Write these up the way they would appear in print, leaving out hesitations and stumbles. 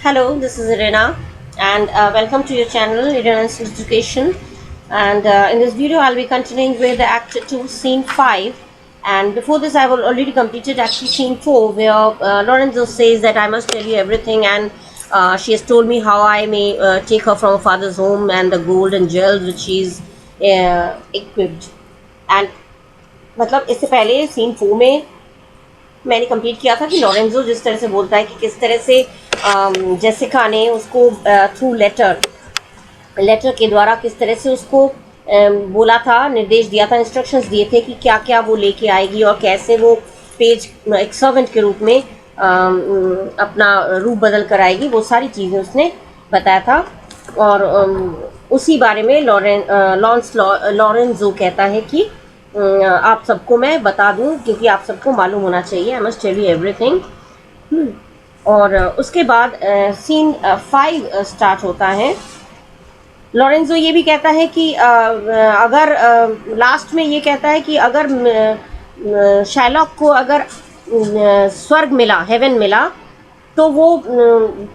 Hello, this is Irena, and welcome to your channel, Irena's Education. And in this video, I'll be continuing with the Act 2, Scene 5. And before this, I've already completed actually Scene 4, where Lorenzo says that I must tell you everything, and she has told me how I may take her from her father's home and the gold and jewels which she's equipped. And मतलब इससे पहले scene 4 में मैंने complete किया था कि Lorenzo जिस तरह से बोलता है कि किस तरह से जेसिका ने उसको थ्रू लेटर के द्वारा किस तरह से उसको बोला था, निर्देश दिया था, इंस्ट्रक्शंस दिए थे कि क्या क्या वो लेके आएगी और कैसे वो पेज एक सर्वेंट के रूप में अपना रूप बदल कर आएगी। वो सारी चीज़ें उसने बताया था और उसी बारे में लॉरेंजो कहता है कि आप सबको मैं बता दूं क्योंकि आप सबको मालूम होना चाहिए। I must tell you everything. और उसके बाद सीन 5 स्टार्ट होता है। लॉरेंजो ये भी कहता है कि अगर लास्ट में ये कहता है कि अगर शैलॉक को अगर स्वर्ग मिला, हेवन मिला, तो वो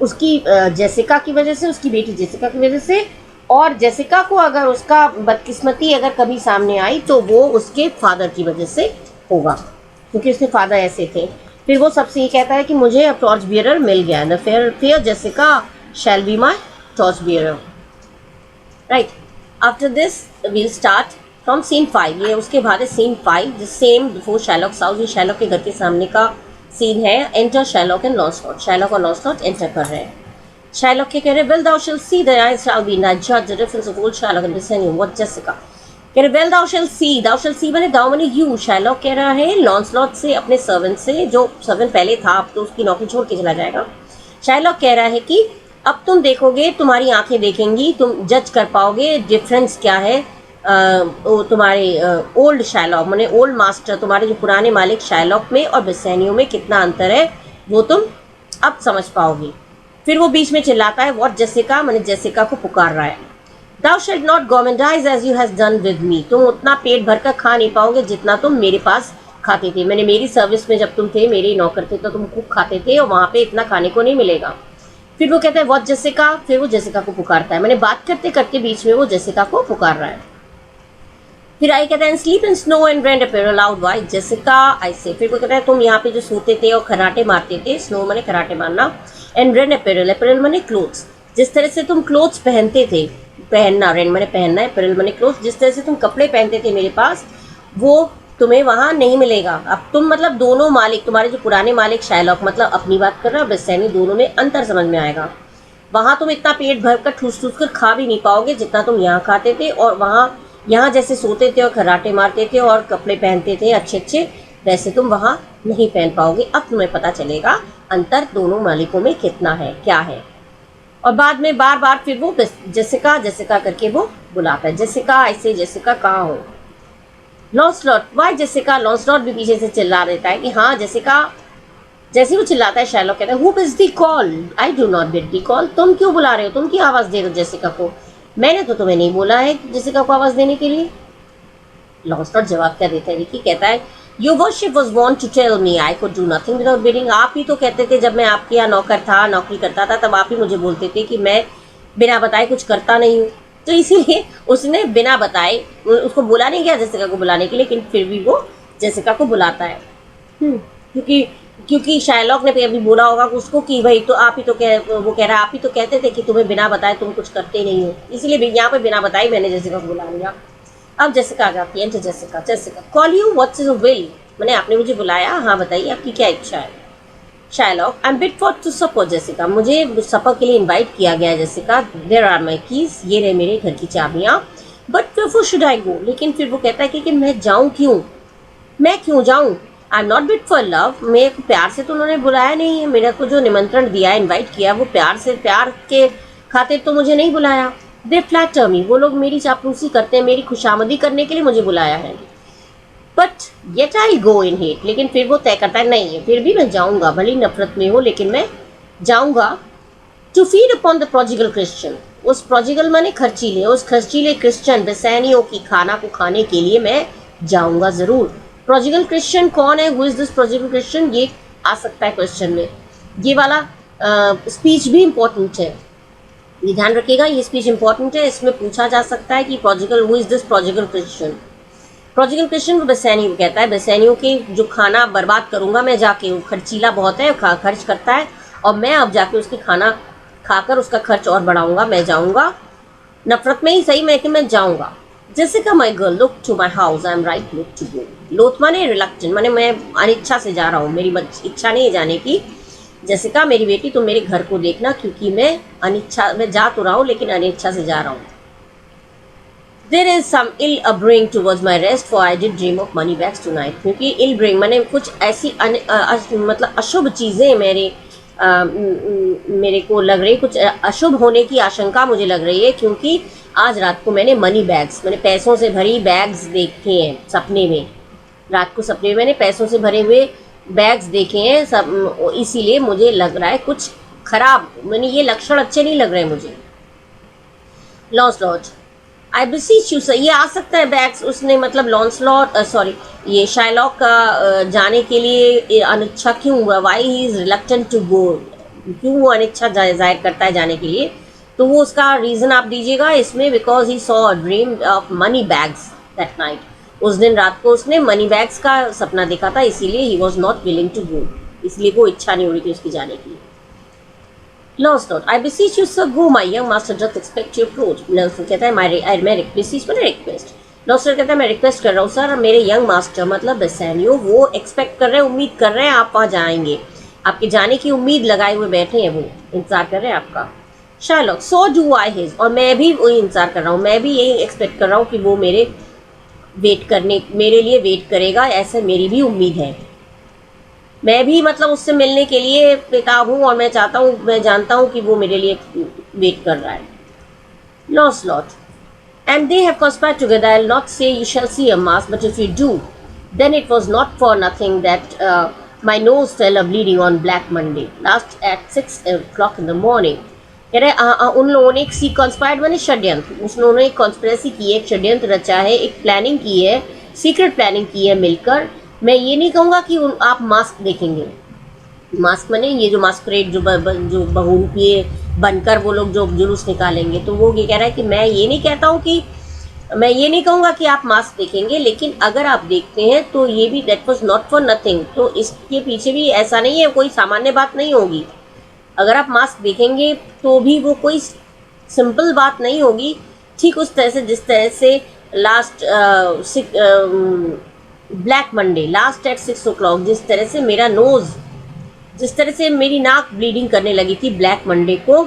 उसकी जेसिका की वजह से, उसकी बेटी जेसिका की वजह से, और जेसिका को अगर उसका बदकिस्मती अगर कभी सामने आई तो वो उसके फादर की वजह से होगा क्योंकि उसके फादर ऐसे थे। फिर वो सबसे ये कहता है कि मुझे अब टॉर्च बियरर मिल गया, the fair Jessica shall be my torch bearer. Right, after this we'll start from scene 5। ये उसके बाद है scene 5, the same before Shylock's house. ये शैलॉक के घर के सामने का सीन है। Enter Shylock and Launcelot. Shylock और लॉन्सलॉट एंटर कर रहे हैं। Shylock के कह रहे well thou shalt see the eyes shall be not judge the difference of old Shylock and Bassanio what Jessica कह रहे well thou shall see मैंने thou मैंने you। Shylock कह रहा है लॉन्सलॉट से, अपने सर्वेंट से, जो सर्वेंट पहले था अब तो उसकी नौकरी छोड़ के चला जाएगा। Shylock कह रहा है कि अब तुम देखोगे, तुम्हारी आंखें देखेंगी, तुम जज कर पाओगे डिफरेंस क्या है तुम्हारे ओल्ड Shylock मैंने ओल्ड मास्टर, तुम्हारे जो पुराने मालिक Shylock में और बेसेनियो में कितना अंतर है वो तुम अब समझ पाओगे। फिर वो बीच में चिल्लाता है व्हाट जेसिका, मैंने जेसिका को पुकार रहा है। Thou shalt not gourmandize as you has done with me। तुम उतना पेट भरकर खा नहीं पाओगे जितना तुम मेरे पास खाते थे। मैंने मेरी सर्विस में जब तुम थे, मेरे नौकर थे, तो तुम खूब खाते थे और वहाँ पे इतना खाने को नहीं मिलेगा। फिर वो कहता है व्हाट जेसिका, फिर वो जेसिका को पुकारता है। मैंने बात करते करते बीच में वो जेसिका को पुकार रहा है। फिर आई कहता है sleep in snow and rent appear loud why Jessica I say. फिर वो कहता है तुम यहाँ पे जो सोते थे और खराटे मारते थे, स्नो मैंने खराटे मारना, एंड रेन अपीरल, अपीरल मैंने क्लोथ्स, जिस तरह से तुम क्लोथ्स पहनते थे, पहनना, रेन मैंने पहनना है, अपीरल मैंने क्लोथ्स, जिस तरह से तुम कपड़े पहनते थे मेरे पास वो तुम्हें वहाँ नहीं मिलेगा। अब तुम मतलब दोनों मालिक, तुम्हारे जो पुराने मालिक शायलॉक मतलब अपनी बात कर रहा है, बेसैनी, दोनों में अंतर समझ में आएगा। वहाँ तुम इतना पेट भर कर ठूस ठूस कर खा भी नहीं पाओगे जितना तुम यहाँ खाते थे, और वहाँ यहाँ जैसे सोते थे और खराटे मारते थे और कपड़े पहनते थे अच्छे अच्छे, वैसे तुम वहाँ नहीं पहन पाओगे। अब तुम्हें पता चलेगा अंतर दोनों मालिकों में कितना है, क्या है। और बाद में बार बार फिर वो जेसिका जेसिका करके वो बुलाता है, जेसिका ऐसे, जेसिका कहाँ हो। लॉन्सलॉट वाई जेसिका, लॉन्सलॉट भी पीछे से चिल्ला देता है कि हाँ जेसिका। जैसे वो चिल्लाता है शैलॉक कहता है who is the call, I do not get the call. तुम क्यों बुला रहे हो, तुम क्यों आवाज़ दे रहे हो जेसिका को, मैंने तो तुम्हें नहीं बोला है जेसिका को आवाज़ देने के लिए। लॉन्सलॉट जवाब क्या देता है, विकी कहता है your worship was wont to tell me I could do nothing without bidding. आप ही तो कहते थे जब मैं आपके यहाँ नौकर था, नौकरी करता था, तब आप ही मुझे बोलते थे कि मैं बिना बताए कुछ करता नहीं हूँ। तो इसीलिए उसने बिना बताए, उसको बुला नहीं गया जेसिका को बुलाने के लिए, लेकिन फिर भी वो जेसिका को बुलाता है। क्योंकि शायलॉक ने अभी बोला होगा उसको कि भाई तो आप ही तो वो कह रहा है आप ही तो कहते थे कि तुम्हें बिना बताए तुम कुछ करते नहीं हो, इसलिए यहाँ पे बिना बताए मैंने जेसिका को बुला लिया। अब जेसिका आ जाती है, Jessica Jessica call you what's your will, मैंने आपने मुझे बुलाया, हाँ बताइए आपकी क्या इच्छा है। Shylock I am bid forth to supper Jessica, मुझे सपर के लिए इनवाइट किया गया है Jessica. There are my keys, ये रहे मेरे घर की चाबियाँ, but where should I go. लेकिन फिर वो कहता है कि मैं जाऊँ क्यों, मैं क्यों जाऊँ। आई am not bit for love, मेरे को प्यार से तो उन्होंने बुलाया नहीं है, मेरे को जो निमंत्रण दिया, इनवाइट किया, वो प्यार से, प्यार के खातिर तो मुझे नहीं बुलाया। दे फ्लैटर मी, वो लोग मेरी चापलूसी करते हैं, मेरी खुशामदी करने के लिए मुझे बुलाया है। But yet I go in hate, लेकिन फिर वो तय करता है नहीं है, फिर भी मैं जाऊँगा, भले नफरत में हो लेकिन मैं जाऊँगा। To feed upon the prodigal Christian, उस प्रोजिगल मैंने खर्चीले, उस खर्चीले क्रिश्चियन बेसैनियों की खाना को खाने के लिए मैं जाऊँगा ज़रूर। प्रोजिगल क्रिश्चियन कौन है, हु इज़ दिस प्रोजिगल क्रिश्चियन, ये आ सकता है क्वेश्चन में। ये वाला स्पीच भी इम्पोर्टेंट है, ये ध्यान रखिएगा, ये स्पीच इंपॉर्टेंट है। इसमें पूछा जा सकता है कि prodigal who is this prodigal Christian. Prodigal Christian Bassanio कहता है, बेसैनियो के जो खाना बर्बाद करूंगा मैं जाके, वो खर्चीला बहुत है, खर्च करता है, और मैं अब जाके उसके खाना खाकर उसका खर्च और बढ़ाऊंगा, मैं जाऊंगा नफरत में ही सही, मैं जाऊंगा। Jessica my girl look to my house, I am right look to go. Loath माने रिलक्टेंट, माने मैं अनिच्छा से जा रहा हूँ, मेरी इच्छा नहीं है जाने की। जेसिका मेरी बेटी तुम मेरे घर को देखना, क्योंकि मैं जा तो रहा हूँ लेकिन अनिच्छा से जा रहा हूँ। There is some ill upbringing towards my rest, for I did dream of money bags tonight. क्योंकि ill bring माने कुछ ऐसी मतलब अशुभ चीज़ें मेरे को लग रही, कुछ अशुभ होने की आशंका मुझे लग रही है, क्योंकि आज रात को मैंने मनी बैग्स, मैंने पैसों से भरी बैग्स देखे हैं सपने में। रात को सपने में मैंने पैसों से भरे हुए बैग्स देखे हैं सब, इसीलिए मुझे लग रहा है कुछ खराब, मैंने ये लक्षण अच्छे नहीं लग रहे मुझे। लॉन्सलॉट, आई बिसीच यू सर, ये आ सकता है बैग्स, उसने मतलब लॉन्सलॉट सॉरी ये शाइलॉक का जाने के लिए अनिच्छा क्यों हुआ, why he is reluctant to go, क्यों वो अनिच्छा जाहिर करता है जाने के लिए, तो वो उसका रीज़न आप दीजिएगा इसमें, because he saw a dream of money bags that night. उस दिन रात को उसने मनी बैग्स का सपना देखा था, इसीलिए he was not willing to go, इसलिए वो इच्छा नहीं हो रही थी उसकी जाने की। Lancelot, I beseech you, sir, go. My young master doth expect your approach. Lancelot कहता है मैं beseech मैंने रिक्वेस्ट। Lancelot कहता है मैं रिक्वेस्ट कर रहा हूँ सर, मेरे यंग मास्टर मतलब बेसैनियो वो एक्सपेक्ट कर रहे हैं, उम्मीद कर रहे हैं आप वहाँ जाएंगे, आपके जाने की उम्मीद लगाए हुए बैठे हैं, वो इंतजार कर रहे हैं आपका। Sherlock, so do I his, और मैं भी वही इंतजार कर रहा हूँ, मैं भी यही एक्सपेक्ट कर रहा हूँ कि वो मेरे लिए वेट करेगा, ऐसे मेरी भी उम्मीद है। मैं भी मतलब उससे मिलने के लिए बेताब हूँ, और मैं जानता हूँ कि वो मेरे लिए वेट कर रहा है। लॉन्सलॉट, and they have conspired together. I'll not say you shall see a mask, but if you do, then it was not for nothing that my nose fell a bleeding on Black Monday last at 6 o'clock in the morning. कह रहे उन लोगों ने एक conspired माने षड्यंत्र, उस लोगों ने एक कॉन्स्पिरेसी की है, एक षड्यंत्र रचा है, एक प्लानिंग की है, सीक्रेट प्लानिंग की है मिलकर। मैं ये नहीं कहूँगा कि आप मास्क देखेंगे, मास्क माने ये जो मास्करेड जो बहू के बनकर वो लोग जो जुलूस निकालेंगे, तो वो ये कह रहा है कि मैं ये नहीं कहता हूँ कि मैं ये नहीं कहूँगा कि आप मास्क देखेंगे, लेकिन अगर आप देखते हैं तो ये भी that was not for nothing, तो इसके पीछे भी ऐसा नहीं है, कोई सामान्य बात नहीं होगी। अगर आप मास्क देखेंगे तो भी वो कोई सिंपल बात नहीं होगी, ठीक उस तरह से जिस तरह से last Black Monday last at 6 o'clock जिस तरह से मेरी नाक ब्लीडिंग करने लगी थी ब्लैक मंडे को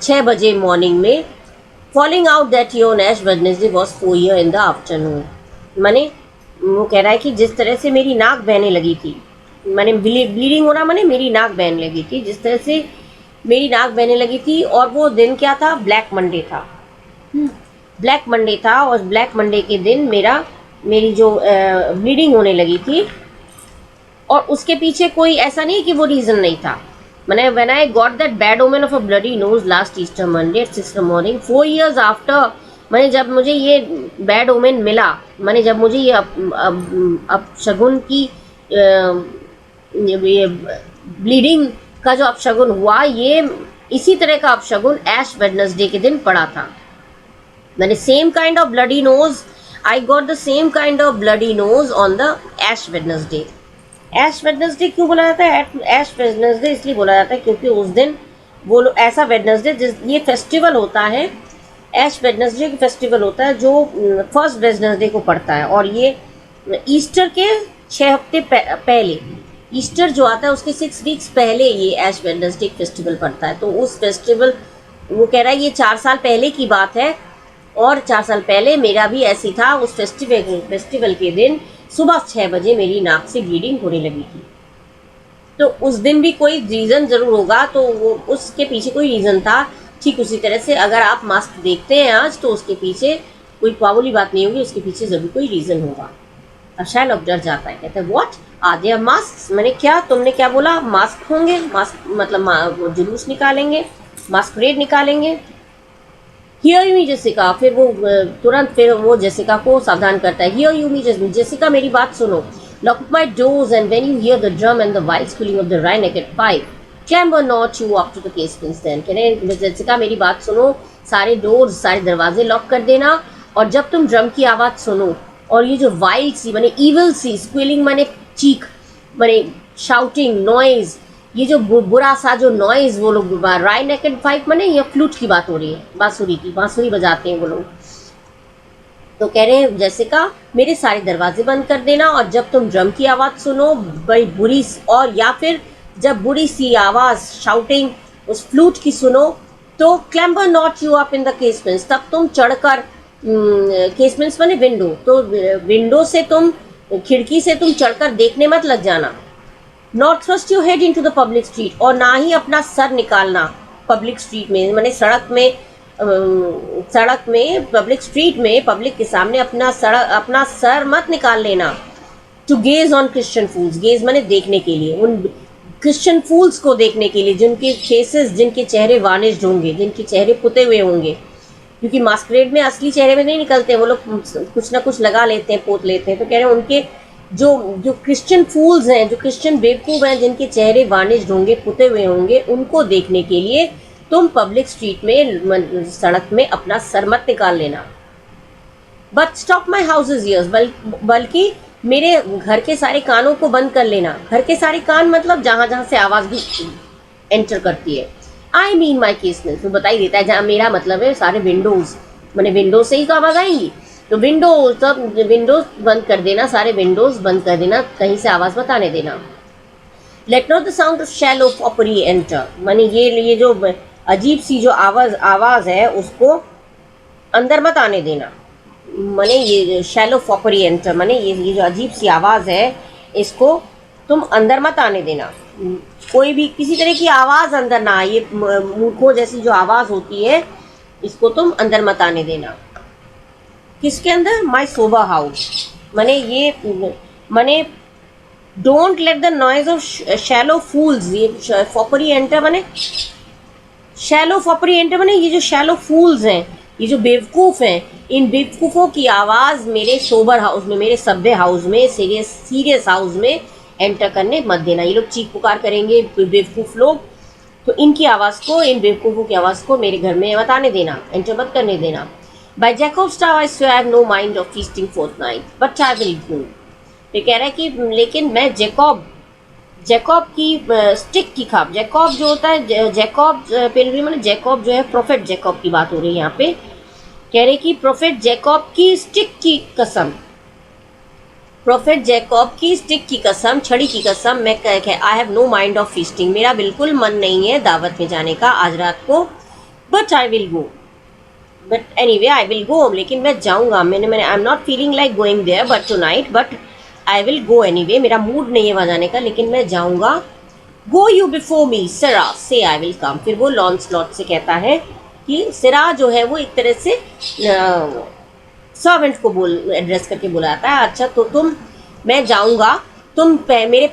6 बजे मॉर्निंग में, falling out that year Ash Wednesday was 4 year in the afternoon। माने वो कह रहा है कि जिस तरह से मेरी नाक बहने लगी थी, माने ब्लीडिंग होना माने मेरी नाक बहने लगी थी, जिस तरह से मेरी नाक बहने लगी थी, और वो दिन क्या था, ब्लैक मंडे था। ब्लैक मंडे था, और ब्लैक मंडे के दिन मेरी जो ब्लीडिंग होने लगी थी, और उसके पीछे कोई ऐसा नहीं कि वो रीज़न नहीं था। मैंने when I got that bad omen of a bloody nose last Easter Monday at 6 morning 4 years after, मैंने जब मुझे ये बैड ओमेन मिला, मैंने जब मुझे ये अपशगुन की ये ब्लीडिंग का जो अपशगुन हुआ, ये इसी तरह का अपशगुन ऐश वेडनेसडे के दिन पड़ा था। मैंने same kind of bloody nose, I got the same kind of bloody nose on the Ash Wednesday. Ash Wednesday क्यों बोला जाता है Ash Wednesday? इसलिए बोला जाता है क्योंकि उस दिन वो लोग ऐसा वेडनेसडे ये फेस्टिवल होता है, Ash Wednesday का फेस्टिवल होता है जो फर्स्ट वेडनेसडे को पड़ता है, और ये ईस्टर के 6 हफ्ते पहले, ईस्टर जो आता है उसके 6 weeks पहले ये Ash Wednesday फेस्टिवल पड़ता है। तो उस फेस्टिवल वो कह रहा है ये 4 साल पहले की बात है, और 4 साल पहले मेरा भी ऐसी था, उस फेस्टिवल के दिन सुबह 6 बजे मेरी नाक से ब्लीडिंग होने लगी थी। तो उस दिन भी कोई रीज़न ज़रूर होगा, तो वो उसके पीछे कोई रीज़न था। ठीक उसी तरह से अगर आप मास्क देखते हैं आज, तो उसके पीछे कोई मामूली बात नहीं होगी, उसके पीछे ज़रूर कोई रीज़न होगा। अब शायलॉक डर जाता है, कहता है व्हाट आर देयर मास्क, मैंने क्या, तुमने क्या बोला, मास्क होंगे, मास्क मतलब जुलूस निकालेंगे, मास्करेड निकालेंगे। हियर यू मी जेसिका, फिर वो तुरंत फिर वो जेसिका को सावधान करता है। हियर यू मी जेसिका, मेरी बात सुनो। Lock up my doors and when you hear the drum and the wild schooling of the wryneck at 5, Clamber not you up to the casements then, कह रहे Jessica मेरी बात सुनो, सारे doors सारे दरवाजे लॉक कर देना, और जब तुम ड्रम की आवाज़ सुनो और ये जो वाइल्ड सी माने इवल सी स्क्विलिंग माने चीख माने शाउटिंग नॉइज, ये जो बुरा सा जो नॉइज वो लोग राय नेकेड फाइट माने ये फ्लूट की बात हो रही है, बांसुरी की, बांसुरी बजाते हैं वो लोग। तो कह रहे हैं जेसिका मेरे सारे दरवाजे बंद कर देना, और जब तुम ड्रम की आवाज़ सुनो बड़ी बुरी, और या फिर जब बुरी सी आवाज़ शाउटिंग उस फ्लूट की सुनो, तो clamber not you up in the casements, तब तुम चढ़कर केसमेंट्स माने विंडो, तो विंडो से तुम खिड़की से तुम चढ़कर देखने मत लग जाना। Not thrust your head into the public street, और ना ही अपना सर निकालना पब्लिक स्ट्रीट में, माने सड़क में पब्लिक स्ट्रीट में पब्लिक के सामने अपना सर मत निकाल लेना। To gaze on Christian fools, gaze माने देखने के लिए, उन क्रिश्चियन फूल्स को देखने के लिए जिनके फेसेस, जिनके चेहरे वार्निश्ड होंगे, जिनके चेहरे पुते हुए होंगे, क्योंकि मास्करेड में असली चेहरे में नहीं निकलते, वो लोग कुछ ना कुछ लगा लेते हैं, पोत लेते हैं। तो कह रहे हैं उनके जो क्रिश्चियन फूल्स हैं, जो क्रिश्चियन बेवकूफ़ हैं, जिनके चेहरे वार्निश्ड होंगे, पुते हुए होंगे, उनको देखने के लिए तुम पब्लिक स्ट्रीट में सड़क में अपना सर मत निकाल लेना। But stop my houses years, बल्कि मेरे घर के सारे कानों को बंद कर लेना। घर के सारे कान मतलब जहाँ जहाँ से आवाज़ भी एंटर करती है। आई मीन माई केसमेंट, तो बता ही देता है, जहाँ मेरा मतलब है सारे विंडोज़, मैंने विंडोज से ही तो आवाज़ आएंगी, तो विंडोज बंद कर देना, सारे विंडोज़ बंद कर देना, कहीं से आवाज़ मत आने देना। Let not the sound of shallow foppery enter, माने ये जो अजीब सी जो आवाज़ है उसको अंदर मत आने देना। माने ये शैलो पॉपरी एंटर माने ये जो अजीब सी आवाज़ है इसको तुम अंदर मत आने देना। कोई भी किसी तरह की आवाज़ अंदर ना आए, ये मूर्खों जैसी जो आवाज़ होती है इसको तुम अंदर मत आने देना। किसके अंदर? माई सोबर हाउस, माने don't let the noise of shallow fools, ये फॉपरी एंटर माने शैलो फॉपरी एंटर माने ये जो शैलो फूल्स हैं, ये जो बेवकूफ़ हैं, इन बेवकूफ़ों की आवाज़ मेरे सोबर हाउस में, मेरे सभ्य हाउस में, सीरियस हाउस में एंटर करने मत देना। ये लोग चीख पुकार करेंगे बेवकूफ़ लोग, तो इनकी आवाज़ को, इन बेवकूफ़ों की आवाज़ को मेरे घर में मत आने देना, एंटर मत करने देना। By Jacob staff I swear I have no mind of feasting forth tonight but I will go. ये कह रहा है कि लेकिन मैं जैकब की स्टिक की खाप, जैकब जो होता है, जैकब पेलरी माने जैकब जो है प्रोफेट जैकब की बात हो रही है यहाँ पे। कह रहे कि प्रोफेट जैकब की स्टिक की कसम, प्रोफेट जैकब की स्टिक की कसम, छड़ी की कसम, मैं I have no mind of feasting, मेरा बिल्कुल मन नहीं है दावत में जाने का आज रात को, but I will go, but anyway I will go, लेकिन मैं जाऊँगा। मैंने I am not feeling like going there but tonight, but I will go anyway, मेरा मूड नहीं है वहाँ जाने का, लेकिन मैं जाऊँगा। गो यू बिफोर मी सिरा से आई विल कम, फिर वो लॉन्सलॉट से कहता है कि सिरा जो है वो एक तरह से सर्वेंट को एड्रेस करके बुलाता है। अच्छा तो मैं जाऊँगा, तुम मेरे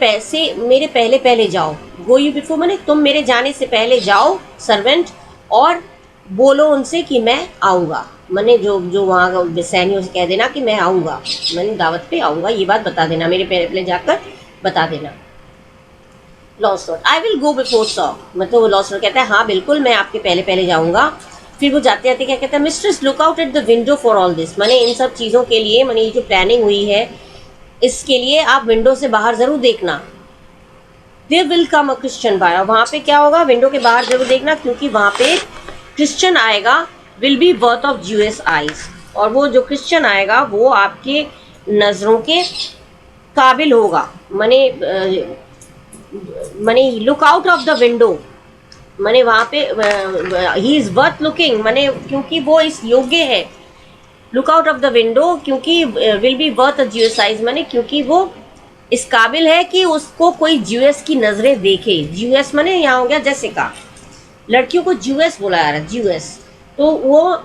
पहले जाओ। गो यू बिफोर माने तुम मेरे जाने से पहले जाओ सर्वेंट, और बोलो उनसे कि मैं आऊँगा, मैंने जो वहाँ सैनियों से कह देना कि मैं आऊँगा, मैंने दावत पे आऊँगा, ये बात बता देना, मेरे पहले जाकर बता देना। Launcelot I will go before sir, मतलब वो लॉन्सलॉट कहता है हाँ बिल्कुल मैं आपके पहले जाऊँगा। फिर वो जाते जाते क्या कहता है, mistress look out at the window for all this, मैंने इन सब चीज़ों के लिए, मैंने ये जो प्लानिंग हुई है इसके लिए आप विंडो से बाहर ज़रूर देखना। There will come a Christian by, वहाँ पे क्या होगा, विंडो के बाहर जरूर देखना, क्योंकि वहाँ पे क्रिश्चियन आएगा, will be worth of Jewess eyes, और वो जो क्रिश्चियन आएगा वो आपके नज़रों के काबिल होगा। मने look out of the window, मने वहाँ पे ही इज़ वर्थ लुकिंग, मने क्योंकि वो इस योग्य है। Look out of the window क्योंकि will be worth a Jewess eyes, मने क्योंकि वो इस काबिल है कि उसको कोई ज्यूएस की नज़रें देखे। ज्यूएस मने यहाँ हो गया जेसिका, लड़कियों को ज्यूएस बोला जा रहा है, ज्यूएस, तो वो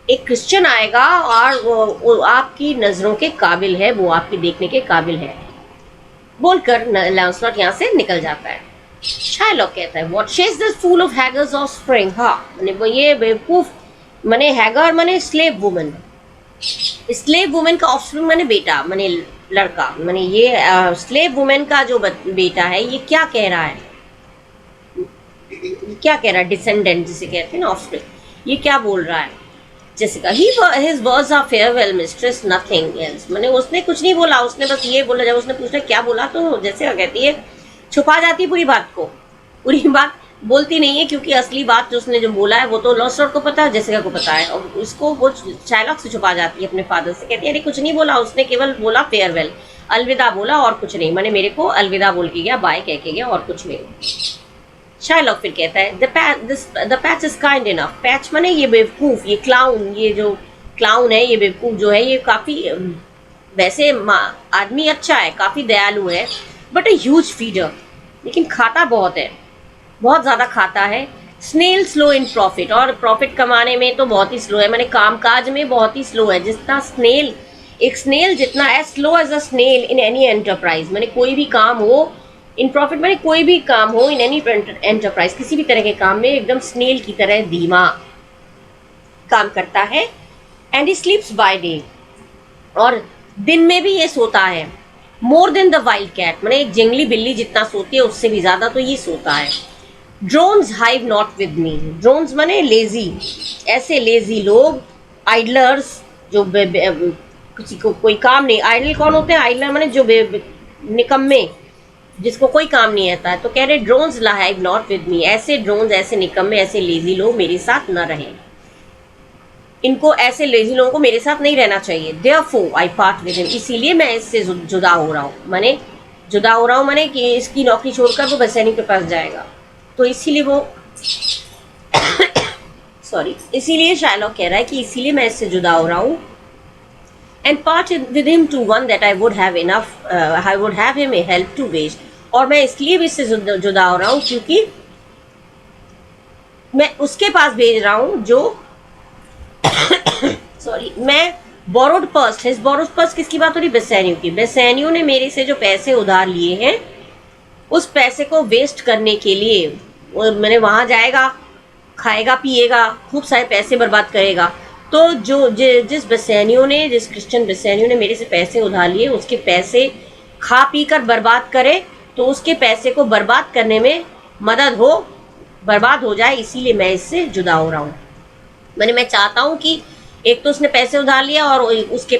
एक क्रिश्चियन आएगा और वो आपकी नज़रों के काबिल है, वो आपके देखने के काबिल है, बोलकर लॉन्सलॉट यहाँ से निकल जाता है। शायलॉक कहता है what says the fool of Hagar's offspring, हाँ मैंने वो ये बेवकूफ़, मैंने हैगर मैंने स्लेव वुमन, स्लेव वुमेन का ऑफस्प्रिंग मैंने बेटा, मैंने लड़का, मैंने ये स्लेव वुमेन का जो बेटा है ये क्या कह रहा है। क्या कह रहा है, डिसेंडेंट जिसे कहते हैं ना, ऑफस्प्रिंग, ये क्या बोल रहा है Jessica, his words are farewell mistress, nothing else। मैंने उसने कुछ नहीं बोला, उसने बस ये बोला, जब उसने पूछा क्या बोला तो जेसिका कहती है, छुपा जाती है पूरी बात को, पूरी बात बोलती नहीं है, क्योंकि असली बात जो उसने जो बोला है वो तो लॉस्टर को पता है, जेसिका को पता है, और उसको वो शायलॉक से छुपा जाती है अपने फादर से, कहती है अरे कुछ नहीं बोला उसने, केवल बोला फेयरवेल, अलविदा बोला और कुछ नहीं, मैंने मेरे को अलविदा बोल के गया, बाय कह के गया और कुछ नहीं। शायलॉक फिर कहता है the patch is kind enough, patch माने ये बेवकूफ, ये क्लाउन, ये जो क्लाउन है, ये बेवकूफ जो है, ये काफी वैसे आदमी अच्छा है, काफी दयालु है, बट अ ह्यूज फीडर, लेकिन खाता बहुत है, बहुत ज्यादा खाता है। स्नेल स्लो इन प्रॉफिट, और प्रॉफिट कमाने में तो बहुत ही स्लो है, मैंने कामकाज में बहुत ही स्लो है, जितना स्नेल, एक स्नेल जितना as slow as a snail in any enterprise, मैंने कोई भी काम हो, इन प्रॉफिट मैंने कोई भी काम हो, इन एनी एंटरप्राइज, किसी भी तरह के काम में एकदम स्नेल की तरह धीमा काम करता है। And he sleeps by day, और दिन में भी ये सोता है, more than the wild cat, मैंने एक जंगली बिल्ली जितना सोती है उससे भी ज्यादा तो ये सोता है। Drones hive not with me, drones माने लेजी, ऐसे लेजी लोग, आइडलर्स, जो किसी को कोई काम नहीं, आइडल कौन होते हैं, आइडलर माने जो निकम्मे, जिसको कोई काम नहीं आता है, तो कह रहे drones hive not with me, ऐसे ड्रोन्स, ऐसे निकम्मे, ऐसे लेजी लोग मेरे साथ न रहें, इनको, ऐसे लेजी लोगों को मेरे साथ नहीं रहना चाहिए। Therefore I part with him, इसीलिए मैं इससे जुदा हो रहा हूँ, माने जुदा हो रहा हूँ माने कि इसकी नौकरी छोड़कर वो बसैनी के पास जाएगा, तो इसीलिए वो सॉरी, इसीलिए शायलॉक कह रहा है कि इसीलिए मैं इससे जुदा हो रहा हूँ। And part with him to one that I would have enough, I would have him a help to waste, और मैं इसलिए भी इससे जुदा हो रहा हूँ क्योंकि मैं उसके पास भेज रहा हूँ जो सॉरी, मैं borrowed purse, his borrowed purse किसकी बात हो रही, बेसैनियो की, बेसैनियो ने मेरे से जो पैसे उधार लिए हैं, उस पैसे को वेस्ट करने के लिए मैंने वहां जाएगा, खाएगा पिएगा, खूब सारे पैसे बर्बाद करेगा, तो जो जिस बेसैनियो ने, जिस क्रिश्चियन बेसैनियो ने मेरे से पैसे उधार लिए, उसके पैसे खा पी कर बर्बाद करे, तो उसके पैसे को बर्बाद करने में मदद हो, बर्बाद हो जाए, इसीलिए मैं इससे जुदा हो रहा हूँ। मैं चाहता हूँ कि एक तो उसने पैसे उधार लिया, और उसके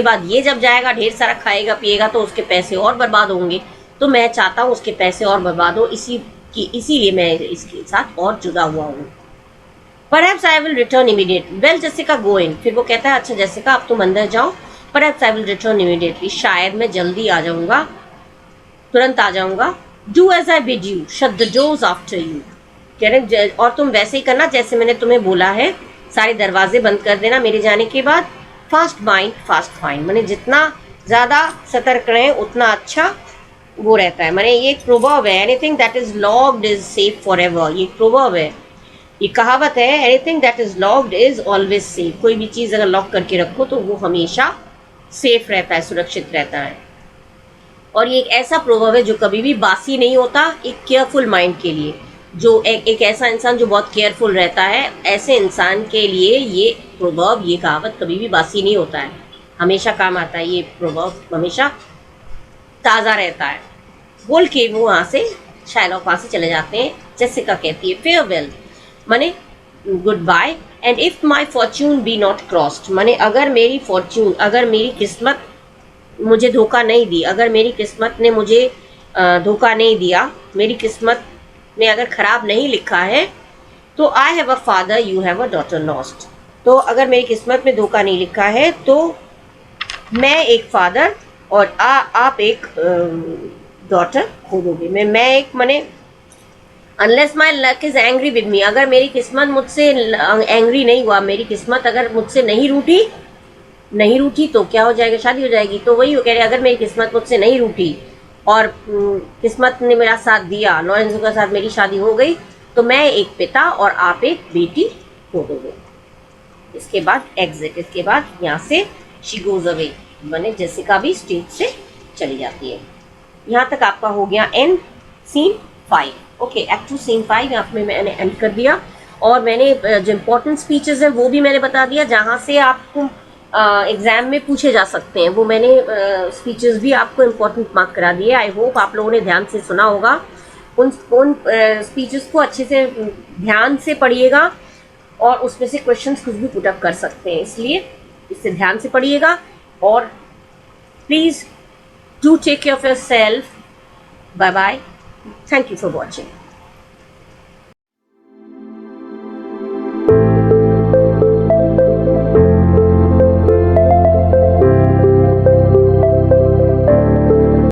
बाद ये जब जाएगा, ढेर सारा खाएगा पिएगा, तो उसके पैसे और बर्बाद होंगे, तो मैं चाहता हूँ उसके पैसे और बर्बाद हो, इसीलिए मैं इसके साथ और जुदा हुआ हूँ। Perhaps I will return immediate, well Jessica go in, फिर वो कहता है अच्छा जेसिका अब तुम अंदर जाओ, perhaps I will return immediately, शायद मैं जल्दी आ जाऊँगा, तुरंत आ जाऊँगा। Do as I bid you, shut the doors after you, कह रहे और तुम वैसे ही करना जैसे मैंने तुम्हें बोला है, सारे दरवाजे बंद कर देना मेरे जाने के बाद। फास्ट माइंड फास्ट फाइंड, मैंने जितना ज़्यादा सतर्क रहें उतना अच्छा वो रहता है, मैंने ये एक प्रोवर्ब है, anything that is locked is safe for ever, ये प्रोवर्ब है, ये कहावत है, anything that is locked is always safe, कोई भी चीज़ अगर लॉक करके रखो तो वो हमेशा सेफ रहता है, सुरक्षित रहता है। और ये एक ऐसा प्रोवर्ब है जो कभी भी बासी नहीं होता, एक केयरफुल माइंड के लिए, जो एक ऐसा इंसान जो बहुत केयरफुल रहता है, ऐसे इंसान के लिए ये प्रोवर्ब, ये कहावत कभी भी बासी नहीं होता है, हमेशा काम आता है, ये प्रोवर्ब हमेशा ताज़ा रहता है। बोल के वो वहाँ से, शायलॉक वहाँ से चले जाते हैं। जेसिका कहती है फेयरवेल, माने goodbye, and if my fortune be not crossed, माने अगर मेरी फॉर्च्यून, अगर मेरी किस्मत मुझे धोखा नहीं दी, अगर मेरी किस्मत ने मुझे धोखा नहीं दिया, मेरी किस्मत में अगर ख़राब नहीं लिखा है, तो I have a father you have a daughter lost, तो अगर मेरी किस्मत में धोखा नहीं लिखा है तो मैं एक फादर और आप एक डॉटर खो दोगे, मैं एक, माने unless my luck is angry with me, अगर मेरी किस्मत मुझसे एंग्री नहीं हुआ, मेरी किस्मत अगर मुझसे नहीं रूठी तो क्या हो जाएगा, शादी हो जाएगी। तो वही वो कह रहे अगर मेरी किस्मत मुझसे नहीं रूठी और किस्मत ने मेरा साथ दिया, लॉरेंजो का साथ मेरी शादी हो गई, तो मैं एक पिता और आप एक बेटी हो दोगे। इसके बाद एग्जिट, इसके बाद यहाँ से शी गोज अवे, मैंने जेसिका भी स्टेज से चली जाती है। यहाँ तक आपका हो गया end scene 5। Okay, act 2 scene 5 यहाँ पे मैंने एंड कर दिया, और मैंने जो इम्पोर्टेंट स्पीचेस हैं वो भी मैंने बता दिया, जहाँ से आपको एग्ज़ाम में पूछे जा सकते हैं, वो मैंने स्पीचेस भी आपको इम्पोर्टेंट मार्क करा दिए। आई होप आप लोगों ने ध्यान से सुना होगा, उन स्पीचेस को अच्छे से ध्यान से पढ़िएगा और उसमें से क्वेश्चंस कुछ भी पुटअप कर सकते हैं, इसलिए इससे ध्यान से पढ़िएगा। और please do take care of yourself. Bye bye, thank you for watching.